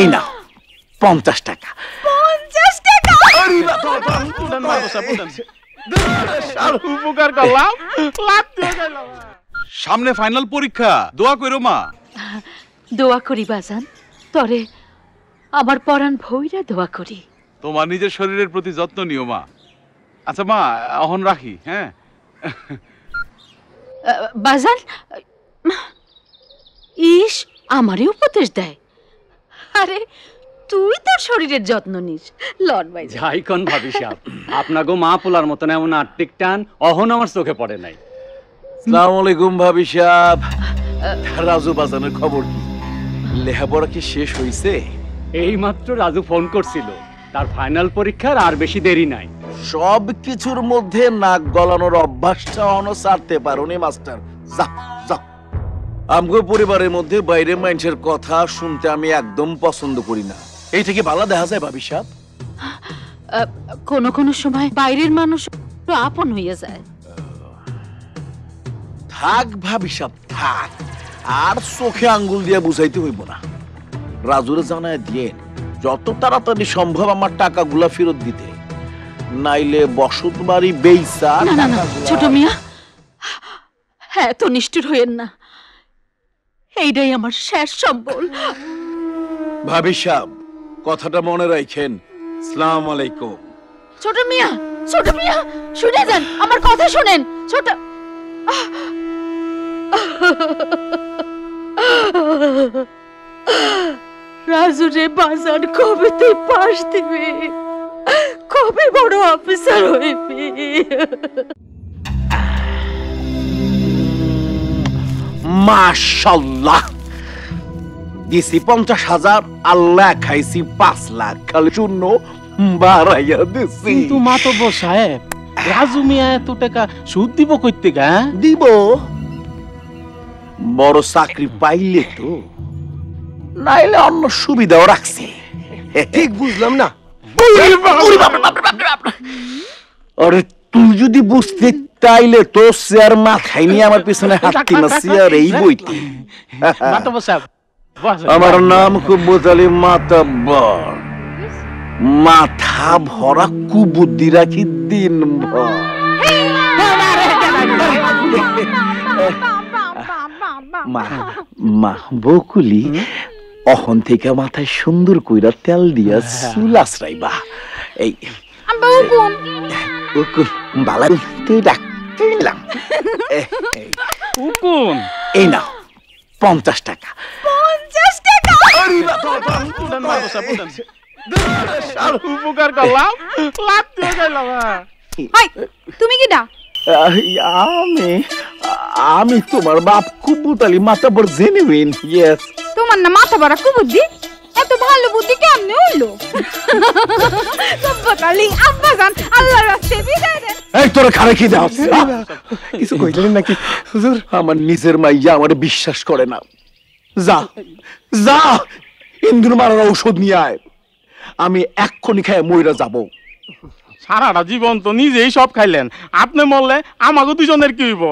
এই নাও 50 টাকা। 50 টাকা? উপকার করলাম, সামনে ফাইনাল পরীক্ষা, দোয়া কইরো মা। দোয়া করি বাজান, তরে আমার পরাণ ভইরা দোয়া করি। তোমার নিজের শরীরের প্রতি যত্ন নিও মা। আচ্ছা মা, এখন রাখি। হ্যাঁ বাজান, ইস আমারই উপদেশ দেয়। আরে তুই তোর শরীরের যত্ন নিস। লন ভাই যাই কোন ভাবি সাহেব, আপনাগো মা পোলার মতন এমন আর্থিক টান অহন আমার চোখে পড়ে নাই। আসসালামু আলাইকুম ভাবি সাহেব। রাজু বাজানের খবর কি? লেখাপড়া কি শেষ হইছে? এই মাত্র রাজু ফোন করছিল, তার ফাইনাল পরীক্ষার আর বেশি দেরি নাই। সব কিছুর মধ্যে নাক গলানোর অভ্যাসটা অনো ছাড়তে পারোনি মাস্টার। যাও যাও। আমগো পরিবারের মধ্যে বাইরে মানুষের কথা শুনতে আমি একদম পছন্দ করি না। এই থেকে ভালো দেখা যায় ভাবি সাহেব। কোনো কোনো সময় বাইরের মানুষ আপন হইয়া যায়। থাক ভাবি সাহেব থাক, আর চোখে আঙ্গুল দিয়ে বুঝাইতে হইব না। রাজুরে জানায় দিয়ে যত তাড়াতাড়ি সম্ভব আমার টাকাগুলা ফেরত দিতে, নাইলে বসত বাড়ি বেইসা। না না না ছোট মিয়া, হ্যাঁ তো নিষ্ঠুর হইয়েন না, এইটাই আমার শেষ সম্বল। ভাবি সাহেব কথাটা মনে রাখেন। আসসালামু আলাইকুম। ছোট মিয়া, ছোট মিয়া শুনে যান, আমার কথা শুনেন। ছোট রাজু রে বাজার কবে তুই পাস দিবি, কবে বড় অফিসার হইবি? মাশাআল্লাহ, দিছি 50,000, আল্লাহ খাইছি 5 লাখ। খালি শূন্য বাড়াইয়া দিছি। কিন্তু মাতব্বর সাহেব, রাজু মিয়া এত টাকা সুদ দিব কইতে গা? দিব, বড় চাকরি পাইলে তো, নাইলে অন্য সুবিধাও রাখছে। ঠিক বুঝলাম না। আরে তুই যদি বুঝতে তাইলে তো চেয়ার মাথায় নিয়ে আমার পিছনে হাঁটতি না, চেয়ার এই বইতে। মাতব্বর সাহেব, আমার নাম কুব্বত আলী মাতাব্বর। মাথা ভরা কুবুদ্ধি রাখি দিন ভর। মা বকুলি, অহন থেকে মাথায় সুন্দর কইরা তেল দিয়া চুল আশ্রাইবা। এই বালা তুই ডাকলাম। হুকুম। এই নাও 50 টাকা। 50 টাকা? উপকার করলাম, লাভ দিয়ে গেলাম। তুমি কি না? আমি তোমার বাপ কুব্বত আলী মাতাব্বর জেনুইন। ইয়েস। তোমার না মাথা ভরা কুবুদ্ধি? এত ভালো বুদ্ধি কেমনে হইলো? কুব্বত আলী আব্বাজান আল্লাহর রাস্তায় বিদায় দেন। এই তোরা খারে কি দাও? কিছু কইলেন নাকি হুজুর? আমার নিজের মাইয়া আমারে বিশ্বাস করে না। যা যা, ইন্দুর মারার ঔষধ নিয়ে আয়। আমি এক্ষুনি খায় মইরা যাব। সারাটা জীবন তো নিজেই সব খাইলেন, আপনি মরলে আমাকে দুজনের কি হইব?